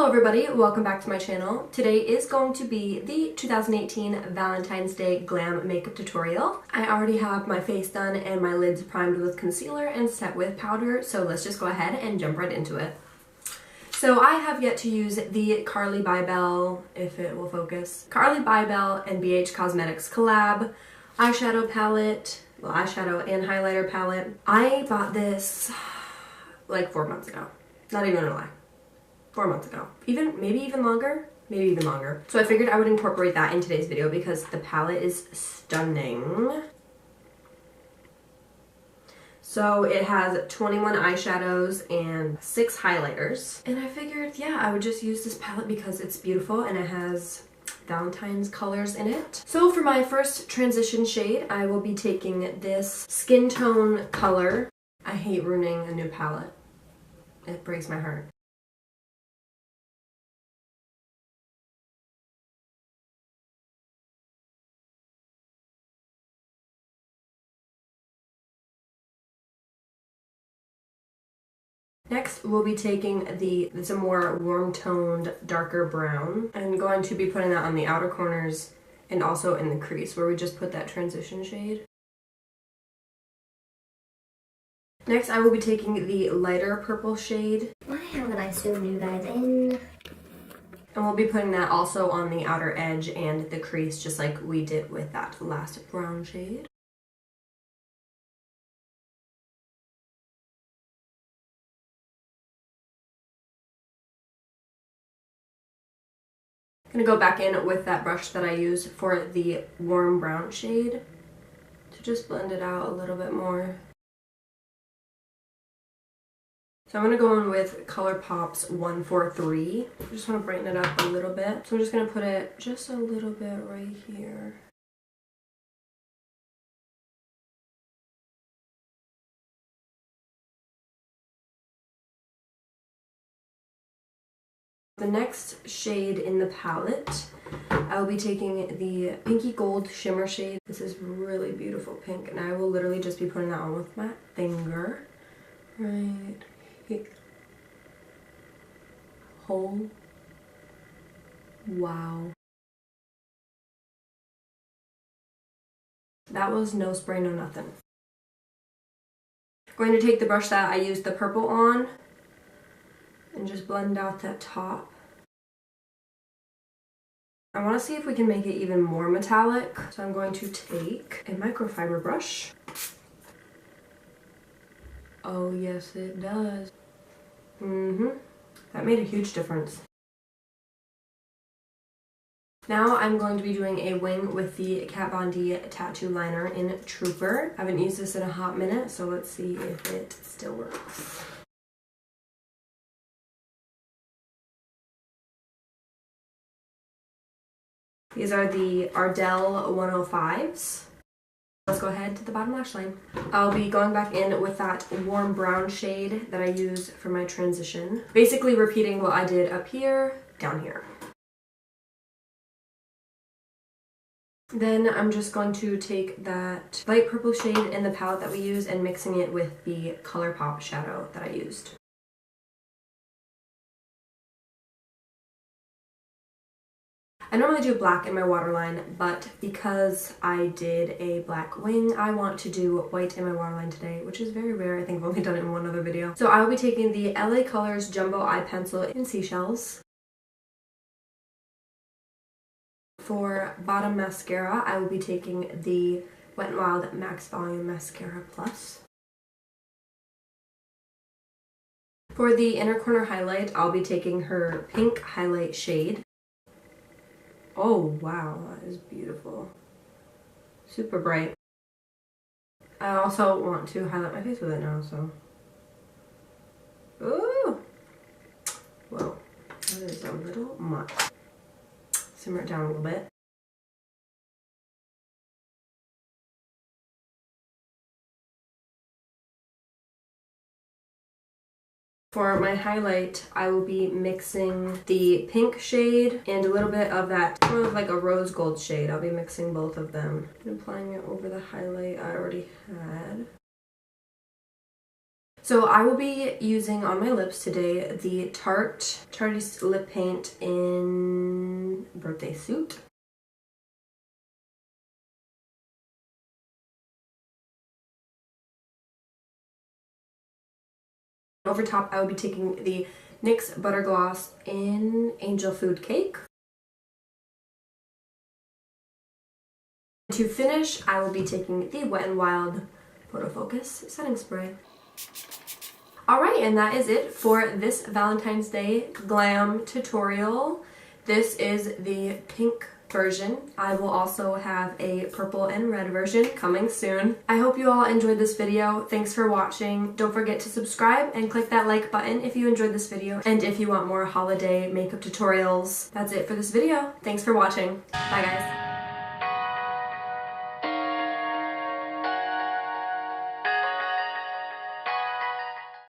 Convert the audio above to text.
everybody, welcome back to my channel. Today is going to be the 2018 Valentine's Day glam makeup tutorial. I already have my face done and my lids primed with concealer and set with powder, so let's just go ahead and jump right into it. So I have yet to use the Carli Bybel, if it will focus, Carli Bybel and BH Cosmetics collab eyeshadow palette, well, eyeshadow and highlighter palette. I bought this like 4 months ago, not even gonna lie. 4 months ago. Maybe even longer. So I figured I would incorporate that in today's video because the palette is stunning. So it has 21 eyeshadows and 6 highlighters. And I figured, yeah, I would just use this palette because it's beautiful and it has Valentine's colors in it. So for my first transition shade, I will be taking this skin tone color. I hate ruining a new palette. It breaks my heart. Next, we'll be taking it's a more warm-toned, darker brown. I'm going to be putting that on the outer corners and also in the crease where we just put that transition shade. Next, I will be taking the lighter purple shade. Why haven't I zoomed you guys in? And we'll be putting that also on the outer edge and the crease, just like we did with that last brown shade. I'm gonna go back in with that brush that I used for the warm brown shade to just blend it out a little bit more. So I'm gonna go in with ColourPop's 143. I just wanna brighten it up a little bit. So I'm just gonna put it just a little bit right here. The next shade in the palette, I will be taking the Pinky Gold Shimmer shade. This is really beautiful pink, and I will literally just be putting that on with my finger. Right here. Oh, wow. That was no spray, no nothing. I'm going to take the brush that I used the purple on and just blend out that top. I want to see if we can make it even more metallic, so I'm going to take a microfiber brush. Oh yes, it does. That made a huge difference. Now I'm going to be doing a wing with the Kat Von D tattoo liner in Trooper. I haven't used this in a hot minute, so let's see if it still works. These are the Ardell 105s. Let's go ahead to the bottom lash line. I'll be going back in with that warm brown shade that I use for my transition. Basically repeating what I did up here, down here. Then I'm just going to take that light purple shade in the palette that we use and mixing it with the ColourPop shadow that I used. I normally do black in my waterline, but because I did a black wing, I want to do white in my waterline today, which is very rare. I think I've only done it in one other video. So I will be taking the LA Colors Jumbo Eye Pencil in Seashells. For bottom mascara, I will be taking the Wet n Wild Max Volume Mascara Plus. For the inner corner highlight, I'll be taking her pink highlight shade. Oh wow, that is beautiful. Super bright. I also want to highlight my face with it now, so. Ooh! Whoa, that is a little much. Simmer it down a little bit. For my highlight, I will be mixing the pink shade and a little bit of that, sort of like a rose gold shade. I'll be mixing both of them and applying it over the highlight I already had. So I will be using on my lips today the Tarte lip paint in Birthday Suit. Over top, I will be taking the NYX Butter Gloss in Angel Food Cake. To finish, I will be taking the Wet n Wild Photo Focus Setting Spray. Alright, and that is it for this Valentine's Day glam tutorial. This is the pink version. I will also have a purple and red version coming soon. I hope you all enjoyed this video. Thanks for watching. Don't forget to subscribe and click that like button if you enjoyed this video and if you want more holiday makeup tutorials. That's it for this video. Thanks for watching. Bye guys.